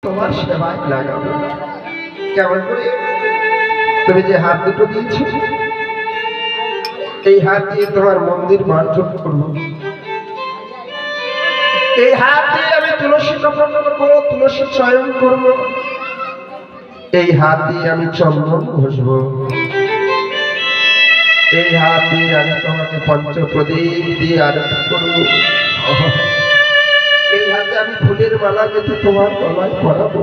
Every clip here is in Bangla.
তোমার সেবায় লাগাবো। কেমন করে? তুমি যে হাত দুটো দিয়েছো, এই হাত দিয়ে তোমার মন্দির মার্জন করবো। এই হাত দিয়ে আমি তুলসী তপন করবো, তুলসী চয়ন করবো। এই হাত দিয়ে আমি চন্দন ঘষবো। এই হাত দিয়ে আমি তোমাকে পঞ্চপ্রদীপ দিয়ে আরতি করবো। এই হাতে আমি ফুলের মালা গেঁথে তোমার গলায় পরাবো।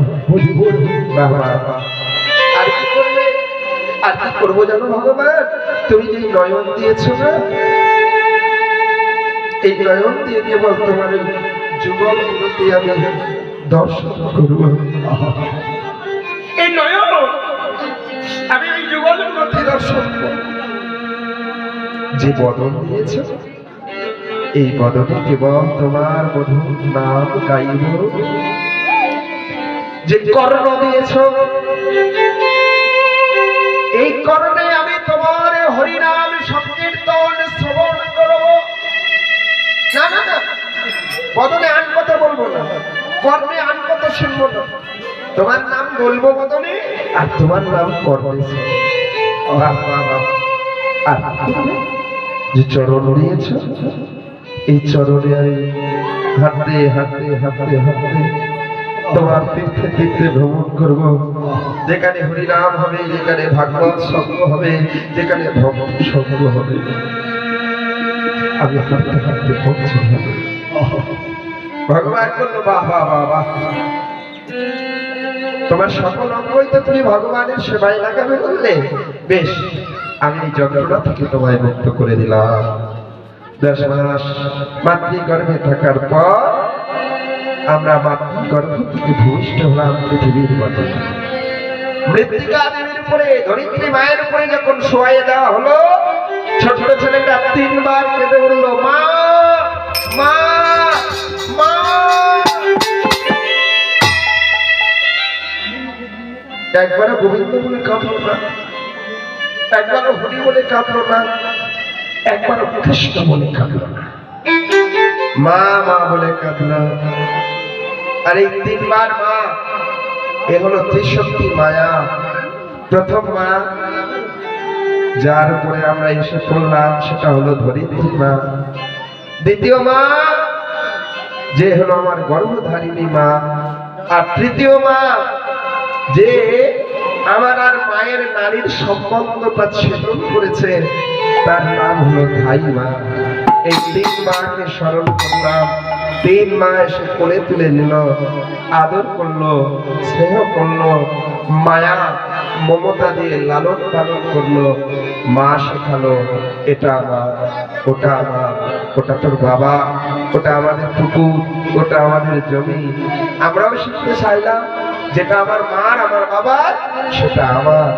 আর কি করবে? আর কি করবো জানো ভগবান? তুমি যে নয়ন দিয়েছো না, এই নয়ন দিয়ে কেবল তোমার যুগল গুলোতে আমি দর্শন করব। এই নয়ন আমি ওই যুগল গুলোতে দর্শন করব। যে বদন দিয়েছো, এই বদনে কেবল তোমার মধুর নাম গাইব। যে কর্ণ দিয়েছ, এই কর্ণে আমি তোমার হরিনাম সংকীর্তন শ্রবণ করব। না না না, বদনে আন কথা বলবো না, কর্ণে আন কথা শুনবো না। তোমার নাম বলবো বদনে, আর তোমার নাম কর্ণে। আর যে চরণ দিয়েছ, এই চরণে আমি হাঁটতে হাঁটতে হাঁটতে হাঁটতে তোমার তীর্থে তীর্থে ভ্রমণ করব। যেখানে হরিনাম হবে, যেখানে ভাগবত সঙ্গ হবে, যেখানে ভগবত সঙ্গ হবে, আমি হাঁটতে হাঁটতে পৌঁছে যাব। ভগবান বলল, বাহ বাহ বাহ বাহ, তোমার সকল অঙ্গই তো তুমি ভগবানের সেবায় লাগাবে বললে। বেশ, আমি এই যন্ত্রণা থেকে তোমায় মুক্ত করে দিলাম। 10 মাস মাতৃগর্ভে থাকার পর আমরা মাতৃগর্ভ থেকে ভূমিষ্ঠ হলাম পৃথিবীর মধ্যে। মৃত্তিকা দেবীর উপরে, ধরিত্রী মায়ের উপরে যখন শোয়াইয়ে দেওয়া হলো, ছোট ছেলেটা 3 বার কেঁদে বলল, মা মা মা। একবারও গোবিন্দ বলে কাঁদলো না, একবারও হরি বলে কাঁদলো না, একবারও কৃষ্ণ বলে কাঁদলো না, মা মা বলে কাঁদলো। আর এই 3 বার মা, এ হলো ত্রিশক্তি মায়া। প্রথম মা যার উপরে আমরা এসে পড়লাম, সেটা হলো ধরিত্রী মা। দ্বিতীয় মা যে হলো আমার গর্ভধারিণী মা। আর তৃতীয় মা যে আমার আর মায়ের নারীর সম্বন্ধটা ছেদন করেছে, তার নাম হলো ধাই মা। এই 3 মাকে স্মরণ করলাম। 3 মা এসে কোলে তুলে নিল, আদর করলো, স্নেহ করলো, মায়া মমতা দিয়ে লালন পালন করলো। মা শেখালো, এটা আমার, ওটা আমার, ওটা তোর বাবা, ওটা আমাদের পুকুর, ওটা আমাদের জমি। আমরাও শিখতে চাইলাম, যেটা আমার মার, আমার বাবার, সেটা আমার।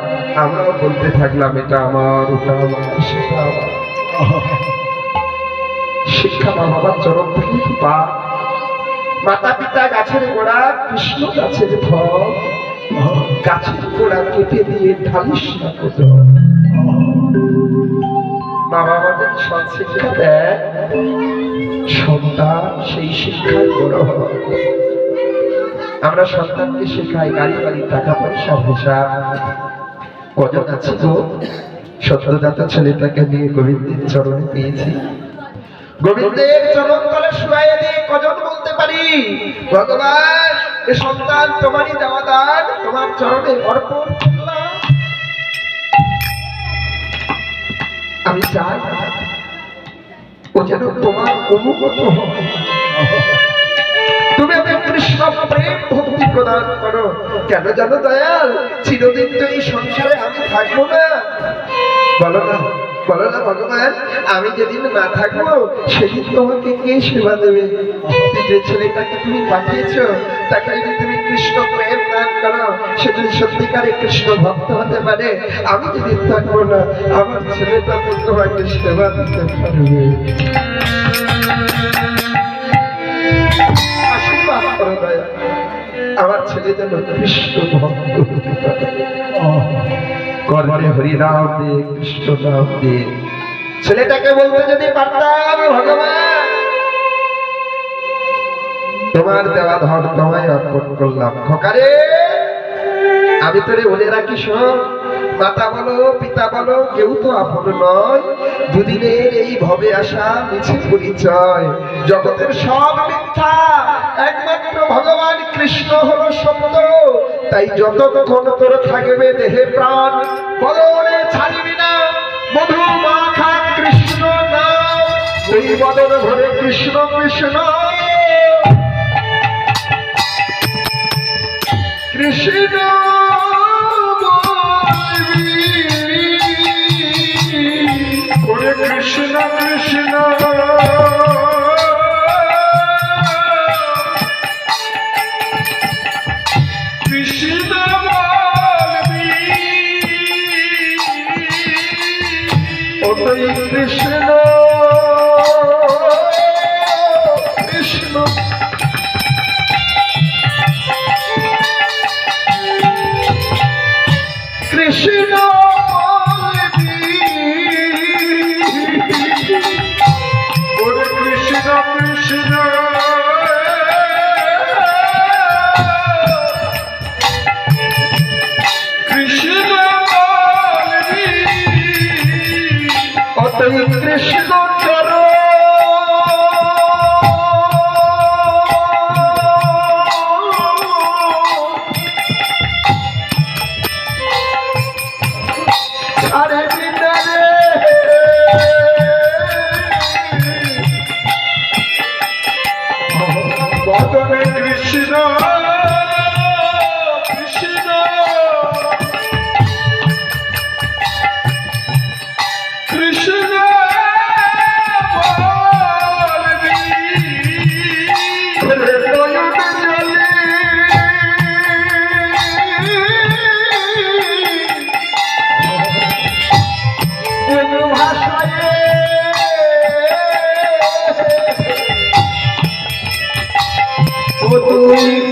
আমরাও বলতে থাকলাম, এটা আমার, ওটা আমার, সেটা আমার। শিক্ষা মা বাবার চরণ থেকে পা। মাতা পিতা গাছের গোড়া, কৃষ্ণ গাছের ফল। গাছের গোড়া কেটে দিয়ে ঢালিস না কত। মা বাবা যদি সৎ শিক্ষা দেয়, সন্তান সেই শিক্ষায় বড় হয়। আমরা সন্তানকে শেখাই গাড়ি বাড়ি টাকা পয়সার হিসাব। কজন আছে গো সদ্যজাত ছেলেটাকে নিয়ে গোবিন্দের চরণে পেয়েছি। গোবিন্দের চরণ তলে শুয়াইয়ে দিয়ে কজন বলতে পারি, ভগবান এ সন্তান তোমারই দেওয়া দান, তোমার চরণে অর্পণ করলাম। আমি চাই ও যেন তোমার অনুগত হয়। তুমি আমি কৃষ্ণ প্রেম ভক্তি প্রদান করো। কেন জানো দয়াল, চিরদিন তো এই সংসারে আমি থাকবো না। বলো না, বলো না ভগবান, আমি যেদিন না থাকবো সেদিন তোমাকে কে সেবা দেবে? যে ছেলেটাকে তুমি পাঠিয়েছো, তাকে যদি তুমি কৃষ্ণ প্রেম দান করো, সে যদি সত্যিকারে কৃষ্ণ ভক্ত হতে পারে, আমি যেদিন থাকবো না, আমার ছেলেটা তো তোমাকে সেবা দিতে পারবে। আশীর্বাদ করো দয়া, আমার ছেলে যেন কৃষ্ণ ভক্ত হতে পারে। কর্ণে হরি নাম দিয়ে, কৃষ্ণ নাম দিয়ে ছেলেটাকে বলতে যদি পারতাম, ভগবান তোমার দেওয়া ধন তোমায় অর্পণ করলাম। খোকারে আমি তোরে বলে রাখি, শোন, মাতা বলো পিতা বলো কেউ তো আপন নয়। দুদিনের এই ভবে আসা মিছে পরিচয়, জগতের সব মিথ্যা, একমাত্র ভগবান কৃষ্ণ হলো সত্য। তাই যতক্ষণ তোর থাকবে দেহে প্রাণ, বলনে ছাড়বি না মধু মাখা কৃষ্ণ নাম। ওই বদন ভরে কৃষ্ণ কৃষ্ণ কৃষ্ণ কৃষ্ণ কৃষ্ণ কৃষ্ণ ওই কৃষ্ণ কৃষ্ণ কৃষ্ণ কৃষ্ণ চরো আরে বিনারে বদনে কৃষ্ণ কৃষ্ণ কৃষ্ণ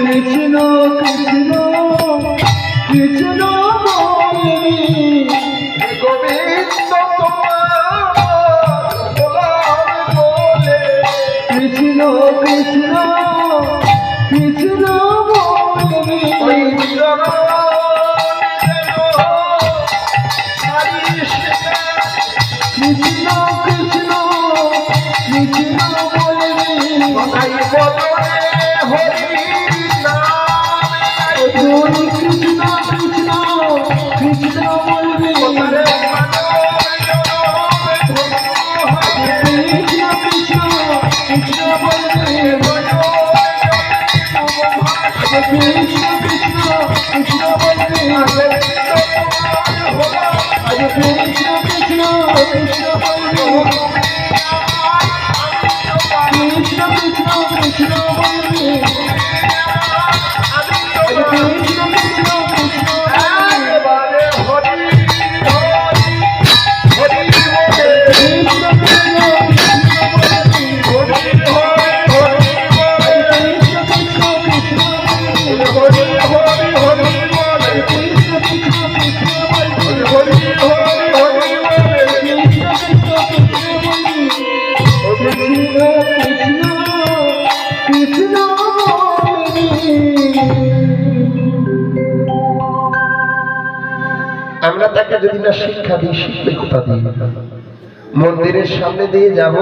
কৃষ্ণ কৃষ্ণ কৃষ্ণ গোবিন্দ বলে কৃষ্ণ কৃষ্ণ কৃষ্ণ কৃষ্ণ কৃষ্ণ কৃষ্ণ বলে কৃষ্ণ কৃষ্ণ কৃষ্ণ বলবি কৃষ্ণ কৃষ্ণ কৃষ্ণ বলবি কৃষ্ণ কৃষ্ণ কৃষ্ণ বলবি কৃষ্ণ কৃষ্ণ কৃষ্ণ বলবি কৃষ্ণ কৃষ্ণ কৃষ্ণ বলবি আমরা তাকে যদি না শিক্ষা দিই, শিখবে কোথা দিয়ে? মন্দিরের সামনে দিয়ে যাব,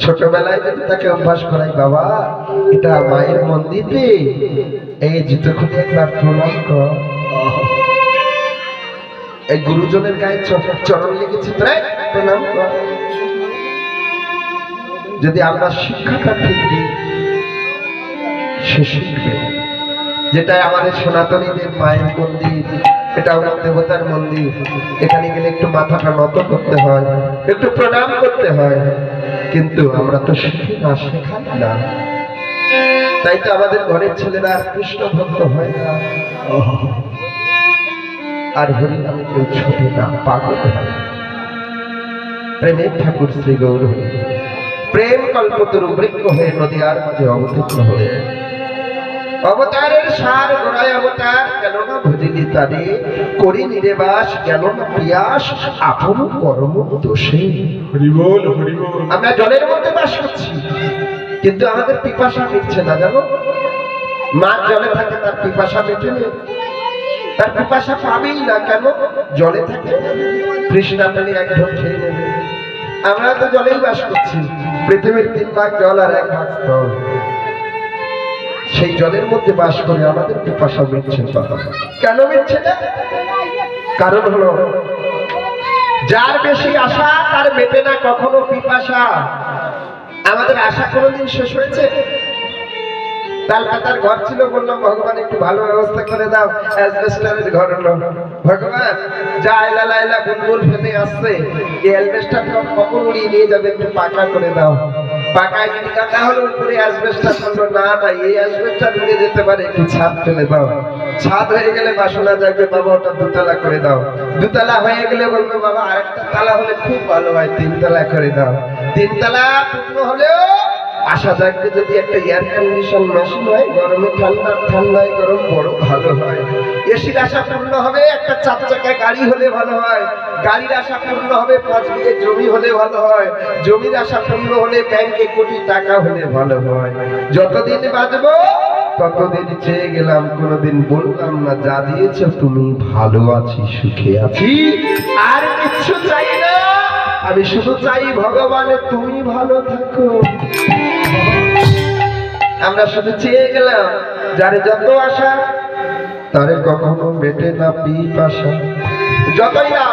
ছোটবেলায় যদি তাকে অভ্যাস করাই, বাবা এটা মায়ের মন্দির রে, এই জুতো খুলে একবার প্রণাম কর, এই গুরুজনের গায়ে চরণ লেগেছে প্রণাম কর। যদি আমরা শিক্ষাটা ঠিক দিই, সে শিখবে। যেটা আমাদের সনাতনীদের মায়ের মন্দির, এটা হলো দেবতার মন্দির, এখানে গেলে একটু মাথাটা নত করতে হয়, একটু প্রণাম করতে হয়, কিন্তু আমরা তো শিখি না, শেখাই না। তাই তো আমাদের ঘরের ছেলেরা কৃষ্ণ ভক্ত হয় না, আর হরিনামে কেউ ছোটে না, পাগল হয়। প্রেমের ঠাকুর শ্রী গৌর প্রেম কল্পতরু বৃক্ষ হয়ে নদীয়ার মাঝে অবতীর্ণ হয়ে অবতারের সার গোড়ায় অবতার, কেন না ভজিলি তারে করি নিরেবাস, গেল না পিয়াস আপন কর্ম দোষে। হরিবল হরিবল। আমরা জলের মধ্যে বাস করছি, কিন্তু আমাদের পিপাসা মিটছে না, জানো? মাছ জলে থাকে, তার পিপাসা মেটে নেই, তার পিপাসা পাবেই না। কেন? জলে থাকে, তৃষ্ণা পেলে এক ঢোক খেয়ে নেবে। আমরা তো জলেই বাস করছি, পৃথিবীর 3 ভাগ জল আর 1 ভাগ স্থল। সেই জলের মধ্যে বাস করে আমাদের পিপাসা মিটছে না। কেন মিটছে না? কারণ হলো যার বেশি আশা তার মেটে না কখনো পিপাসা। আমাদের আশা কোনোদিন শেষ হয়েছে? তাল পাতার ঘর ছিল, বললাম ভগবান একটু ভালো ব্যবস্থা করে দাও, অ্যাসবেস্টারের ঘর হলো। ভগবান যা আইলা লাইলা বুলবুল ফেলে আসছে, এই অ্যাসবেস্টারটা কখন উড়িয়ে নিয়ে যাবে, একটু পাকা করে দাও। পাকা যদি কাটা হলো, উপরে অ্যাসবেস্টার হলো না, এই অ্যাসবেস্টার উড়ে যেতে পারে, একটু ছাদ ফেলে দাও। ছাদ হয়ে গেলে বাসনা যাবে, বাবা ওটা 2 তলা করে দাও। 2 তলা হয়ে গেলে বলবে বাবা আরেকটা তালা হলে খুব ভালো হয়, 3 তলা করে দাও। 3 তলা পূর্ণ হলেও আশা থাকবে যদি একটা এয়ার কন্ডিশন মেশিন হয়, গরমে ঠান্ডা, ঠান্ডায় গরম, বড় ভালো হয়। এসির আশা পূর্ণ হবে, একটা 4 চাকা গাড়ি হলে ভালো হয়। গাড়ির আশা পূর্ণ হবে, 5 বিঘে জমি হলে ভালো হয়। জমির আশা পূর্ণ হলে ব্যাংকে কোটি টাকা হলে ভালো হয়। যতদিন বাঁচবো ততদিন চেয়ে গেলাম, কোনোদিন বললাম না যা দিয়েছো তুমি, ভালো আছি, সুখে আছি, আর কিচ্ছু চাই না। আমি শুধু চাই ভগবানে তুমি ভালো থাকো। আমরা শুধু চেয়ে গেলাম, যারে যত আশা তারে কখনো মেটে না পিপাসা। যতই না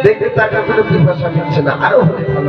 দেখতে তাকে কোনো পিপাসা মিটছে না, আরো হলে ভালো।